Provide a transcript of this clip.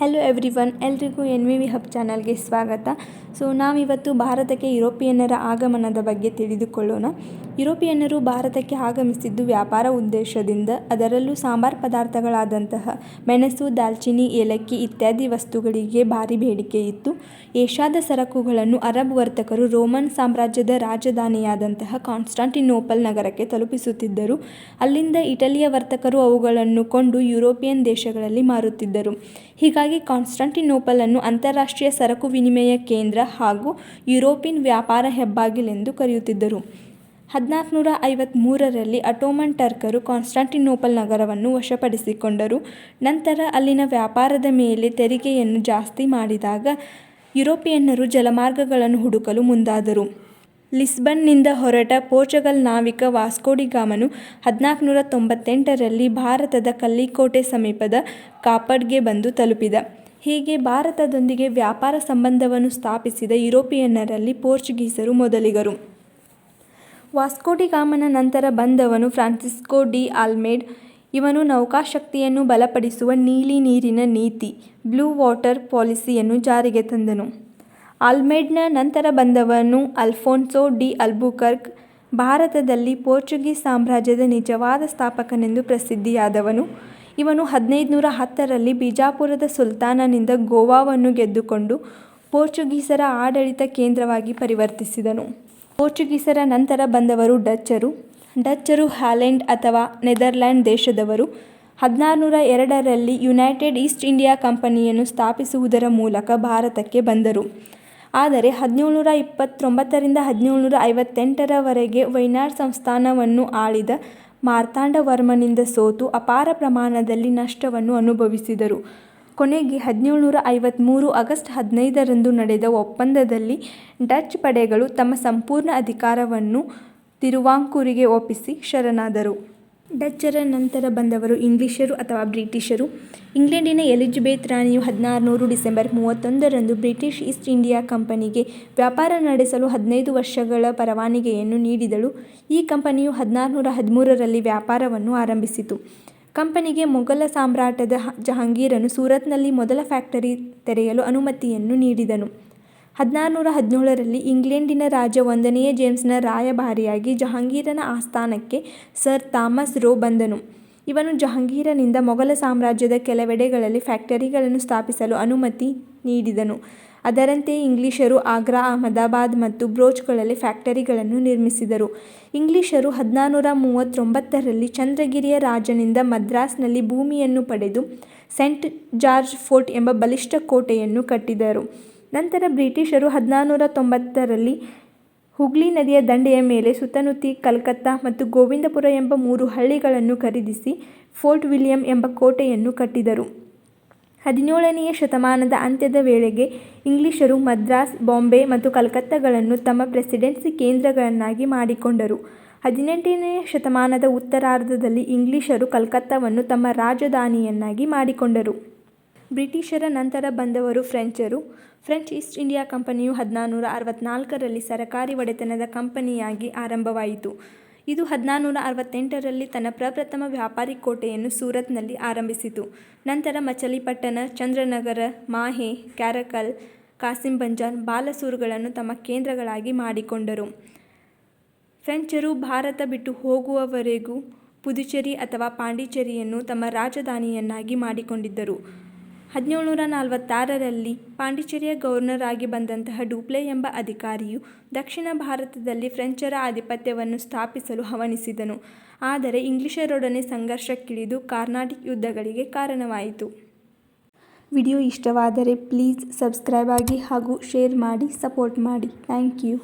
Hello everyone, ಎಲ್ರಿಗೂ NVV hub ಚಾನಲ್ಗೆ ಸ್ವಾಗತ. ನಾವಿವತ್ತು ಭಾರತಕ್ಕೆ ಯುರೋಪಿಯನ್ನರ ಆಗಮನದ ಬಗ್ಗೆ ತಿಳಿದುಕೊಳ್ಳೋಣ. ಯುರೋಪಿಯನ್ನರು ಭಾರತಕ್ಕೆ ಆಗಮಿಸಿದ್ದು ವ್ಯಾಪಾರ ಉದ್ದೇಶದಿಂದ. ಅದರಲ್ಲೂ ಸಾಂಬಾರ್ ಪದಾರ್ಥಗಳಾದಂತಹ ಮೆಣಸು, ದಾಲ್ಚಿನ್ನಿ, ಏಲಕ್ಕಿ ಇತ್ಯಾದಿ ವಸ್ತುಗಳಿಗೆ ಭಾರಿ ಬೇಡಿಕೆ ಇತ್ತು. ಏಷ್ಯಾದ ಸರಕುಗಳನ್ನು ಅರಬ್ ವರ್ತಕರು ರೋಮನ್ ಸಾಮ್ರಾಜ್ಯದ ರಾಜಧಾನಿಯಾದಂತಹ ಕಾನ್ಸ್ಟಾಂಟಿನೋಪಲ್ ನಗರಕ್ಕೆ ತಲುಪಿಸುತ್ತಿದ್ದರು. ಅಲ್ಲಿಂದ ಇಟಲಿಯ ವರ್ತಕರು ಅವುಗಳನ್ನು ಕೊಂಡು ಯುರೋಪಿಯನ್ ದೇಶಗಳಲ್ಲಿ ಮಾರುತ್ತಿದ್ದರು. ಹೀಗಾಗಿ ಕಾನ್ಸ್ಟಾಂಟಿನೋಪಲ್ ಅನ್ನು ಅಂತಾರಾಷ್ಟ್ರೀಯ ಸರಕು ವಿನಿಮಯ ಕೇಂದ್ರ ಹಾಗೂ ಯುರೋಪಿನ ವ್ಯಾಪಾರ ಹೆಬ್ಬಾಗಿಲೆಂದು ಕರೆಯುತ್ತಿದ್ದರು. 1453ರಲ್ಲಿ ಅಟೋಮನ್ ಟರ್ಕರು ಕಾನ್ಸ್ಟಾಂಟಿನೋಪಲ್ ನಗರವನ್ನು ವಶಪಡಿಸಿಕೊಂಡರು. ನಂತರ ಅಲ್ಲಿನ ವ್ಯಾಪಾರದ ಮೇಲೆ ತೆರಿಗೆಯನ್ನು ಜಾಸ್ತಿ ಮಾಡಿದಾಗ ಯುರೋಪಿಯನ್ನರು ಜಲಮಾರ್ಗಗಳನ್ನು ಹುಡುಕಲು ಮುಂದಾದರು. ಲಿಸ್ಬನ್ನಿಂದ ಹೊರಟ ಪೋರ್ಚುಗಲ್ ನಾವಿಕ ವಾಸ್ಕೋ ಡಿ ಗಾಮನು 1498ರಲ್ಲಿ ಭಾರತದ ಕಲ್ಲಿಕೋಟೆ ಸಮೀಪದ ಕಾಪಡ್ಗೆ ಬಂದು ತಲುಪಿದ. ಹೀಗೆ ಭಾರತದೊಂದಿಗೆ ವ್ಯಾಪಾರ ಸಂಬಂಧವನ್ನು ಸ್ಥಾಪಿಸಿದ ಯುರೋಪಿಯನ್ನರಲ್ಲಿ ಪೋರ್ಚುಗೀಸರು ಮೊದಲಿಗರು. ವಾಸ್ಕೋ ಡಿ ಗಾಮನ ನಂತರ ಬಂದವನು ಫ್ರಾನ್ಸಿಸ್ಕೋ ಡಿ ಆಲ್ಮೆಡ. ಇವನು ನೌಕಾಶಕ್ತಿಯನ್ನು ಬಲಪಡಿಸುವ ನೀಲಿ ನೀರಿನ ನೀತಿ ಬ್ಲೂ ವಾಟರ್ ಪಾಲಿಸಿಯನ್ನು ಜಾರಿಗೆ ತಂದನು. ಆಲ್ಮೆಡನ ನಂತರ ಬಂದವನು ಅಲ್ಫೋನ್ಸೋ ಡಿ ಅಲ್ಬುಕರ್ಕ್. ಭಾರತದಲ್ಲಿ ಪೋರ್ಚುಗೀಸ್ ಸಾಮ್ರಾಜ್ಯದ ನಿಜವಾದ ಸ್ಥಾಪಕನೆಂದು ಪ್ರಸಿದ್ಧಿಯಾದವನು. ಇವನು 1510ರಲ್ಲಿ ಬಿಜಾಪುರದ ಸುಲ್ತಾನನಿಂದ ಗೋವಾವನ್ನು ಗೆದ್ದುಕೊಂಡು ಪೋರ್ಚುಗೀಸರ ಆಡಳಿತ ಕೇಂದ್ರವಾಗಿ ಪರಿವರ್ತಿಸಿದನು. ಪೋರ್ಚುಗೀಸರ ನಂತರ ಬಂದವರು ಡಚ್ಚರು. ಡಚ್ಚರು ಹಾಲೆಂಡ್ ಅಥವಾ ನೆದರ್ಲ್ಯಾಂಡ್ ದೇಶದವರು. 1602ರಲ್ಲಿ ಯುನೈಟೆಡ್ ಈಸ್ಟ್ ಇಂಡಿಯಾ ಕಂಪನಿಯನ್ನು ಸ್ಥಾಪಿಸುವುದರ ಮೂಲಕ ಭಾರತಕ್ಕೆ ಬಂದರು. ಆದರೆ 1729ರಿಂದ 1758ರವರೆಗೆ ವೈನಾಡ್ ಸಂಸ್ಥಾನವನ್ನು ಆಳಿದ ಮಾರ್ತಾಂಡವರ್ಮನಿಂದ ಸೋತು ಅಪಾರ ಪ್ರಮಾಣದಲ್ಲಿ ನಷ್ಟವನ್ನು ಅನುಭವಿಸಿದರು. ಕೊನೆಗೆ 1753 ಆಗಸ್ಟ್ 15ರಂದು ನಡೆದ ಒಪ್ಪಂದದಲ್ಲಿ ಡಚ್ ಪಡೆಗಳು ತಮ್ಮ ಸಂಪೂರ್ಣ ಅಧಿಕಾರವನ್ನು ತಿರುವಾಂಕೂರಿಗೆ ಒಪ್ಪಿಸಿ ಶರಣಾದರು. ಡಚ್ಚರ ನಂತರ ಬಂದವರು ಇಂಗ್ಲಿಷರು ಅಥವಾ ಬ್ರಿಟಿಷರು. ಇಂಗ್ಲೆಂಡಿನ ಎಲಿಜಬೆತ್ ರಾಣಿಯು 1600 ಡಿಸೆಂಬರ್ 31ರಂದು ಬ್ರಿಟಿಷ್ ಈಸ್ಟ್ ಇಂಡಿಯಾ ಕಂಪನಿಗೆ ವ್ಯಾಪಾರ ನಡೆಸಲು 15 ವರ್ಷಗಳ ಪರವಾನಗಿಯನ್ನು ನೀಡಿದಳು. ಈ ಕಂಪನಿಯು 1613ರಲ್ಲಿ ವ್ಯಾಪಾರವನ್ನು ಆರಂಭಿಸಿತು. ಕಂಪನಿಗೆ ಮೊಘಲ ಸಾಮ್ರಾಟದ ಜಹಾಂಗೀರನು ಸೂರತ್ನಲ್ಲಿ ಮೊದಲ ಫ್ಯಾಕ್ಟರಿ ತೆರೆಯಲು ಅನುಮತಿಯನ್ನು ನೀಡಿದನು. 1617ರಲ್ಲಿ ಇಂಗ್ಲೆಂಡಿನ ರಾಜ 1ನೇ ಜೇಮ್ಸ್ನ ರಾಯಭಾರಿಯಾಗಿ ಜಹಾಂಗೀರನ ಆಸ್ಥಾನಕ್ಕೆ ಸರ್ ಥಾಮಸ್ ರೋ ಬಂದನು. ಇವನು ಜಹಾಂಗೀರನಿಂದ ಮೊಘಲ ಸಾಮ್ರಾಜ್ಯದ ಕೆಲವೆಡೆಗಳಲ್ಲಿ ಫ್ಯಾಕ್ಟರಿಗಳನ್ನು ಸ್ಥಾಪಿಸಲು ಅನುಮತಿ ನೀಡಿದನು. ಅದರಂತೆಯೇ ಇಂಗ್ಲಿಷರು ಆಗ್ರಾ, ಅಹಮದಾಬಾದ್ ಮತ್ತು ಬ್ರೋಚ್ಗಳಲ್ಲಿ ಫ್ಯಾಕ್ಟರಿಗಳನ್ನು ನಿರ್ಮಿಸಿದರು. ಇಂಗ್ಲಿಷರು 1639ರಲ್ಲಿ ಚಂದ್ರಗಿರಿಯ ರಾಜನಿಂದ ಮದ್ರಾಸ್ನಲ್ಲಿ ಭೂಮಿಯನ್ನು ಪಡೆದು ಸೇಂಟ್ ಜಾರ್ಜ್ ಫೋರ್ಟ್ ಎಂಬ ಬಲಿಷ್ಠ ಕೋಟೆಯನ್ನು ಕಟ್ಟಿದರು. ನಂತರ ಬ್ರಿಟಿಷರು 1690ರಲ್ಲಿ ಹುಗ್ಲಿ ನದಿಯ ದಂಡೆಯ ಮೇಲೆ ಸುತ್ತಮುತ್ತ ಕಲ್ಕತ್ತಾ ಮತ್ತು ಗೋವಿಂದಪುರ ಎಂಬ 3 ಹಳ್ಳಿಗಳನ್ನು ಖರೀದಿಸಿ ಫೋರ್ಟ್ ವಿಲಿಯಂ ಎಂಬ ಕೋಟೆಯನ್ನು ಕಟ್ಟಿದರು. 17ನೆಯ ಶತಮಾನದ ಅಂತ್ಯದ ವೇಳೆಗೆ ಇಂಗ್ಲಿಷರು ಮದ್ರಾಸ್, ಬಾಂಬೆ ಮತ್ತು ಕಲ್ಕತ್ತಾಗಳನ್ನು ತಮ್ಮ ಪ್ರೆಸಿಡೆನ್ಸಿ ಕೇಂದ್ರಗಳನ್ನಾಗಿ ಮಾಡಿಕೊಂಡರು. 18ನೇ ಶತಮಾನದ ಉತ್ತರಾರ್ಧದಲ್ಲಿ ಇಂಗ್ಲಿಷರು ಕಲ್ಕತ್ತಾವನ್ನು ತಮ್ಮ ರಾಜಧಾನಿಯನ್ನಾಗಿ ಮಾಡಿಕೊಂಡರು. ಬ್ರಿಟಿಷರ ನಂತರ ಬಂದವರು ಫ್ರೆಂಚರು. ಫ್ರೆಂಚ್ ಈಸ್ಟ್ ಇಂಡಿಯಾ ಕಂಪನಿಯು 1664ರಲ್ಲಿ ಸರಕಾರಿ ಒಡೆತನದ ಕಂಪನಿಯಾಗಿ ಆರಂಭವಾಯಿತು. ಇದು 1668ರಲ್ಲಿ ತನ್ನ ಪ್ರಪ್ರಥಮ ವ್ಯಾಪಾರಿ ಕೋಟೆಯನ್ನು ಸೂರತ್ನಲ್ಲಿ ಆರಂಭಿಸಿತು. ನಂತರ ಮಚಲಿಪಟ್ಟಣ, ಚಂದ್ರನಗರ, ಮಾಹೆ, ಕ್ಯಾರಕಲ್, ಕಾಸಿಂಬಂಜಾರ್, ಬಾಲಸೂರುಗಳನ್ನು ತಮ್ಮ ಕೇಂದ್ರಗಳಾಗಿ ಮಾಡಿಕೊಂಡರು. ಫ್ರೆಂಚರು ಭಾರತ ಬಿಟ್ಟು ಹೋಗುವವರೆಗೂ ಪುದುಚೇರಿ ಅಥವಾ ಪಾಂಡಿಚೇರಿಯನ್ನು ತಮ್ಮ ರಾಜಧಾನಿಯನ್ನಾಗಿ ಮಾಡಿಕೊಂಡಿದ್ದರು. 1746ರಲ್ಲಿ ಪಾಂಡಿಚೇರಿಯ ಗವರ್ನರ್ ಆಗಿ ಬಂದಂತಹ ಡೂಪ್ಲೆ ಎಂಬ ಅಧಿಕಾರಿಯು ದಕ್ಷಿಣ ಭಾರತದಲ್ಲಿ ಫ್ರೆಂಚರ ಆಧಿಪತ್ಯವನ್ನು ಸ್ಥಾಪಿಸಲು ಹವಣಿಸಿದನು. ಆದರೆ ಇಂಗ್ಲಿಷರೊಡನೆ ಸಂಘರ್ಷಕ್ಕಿಳಿದು ಕಾರ್ನಾಟಿಕ್ ಯುದ್ಧಗಳಿಗೆ ಕಾರಣವಾಯಿತು. ವಿಡಿಯೋ ಇಷ್ಟವಾದರೆ ಪ್ಲೀಸ್ ಸಬ್ಸ್ಕ್ರೈಬ್ ಆಗಿ ಹಾಗೂ ಶೇರ್ ಮಾಡಿ ಸಪೋರ್ಟ್ ಮಾಡಿ. Thank you.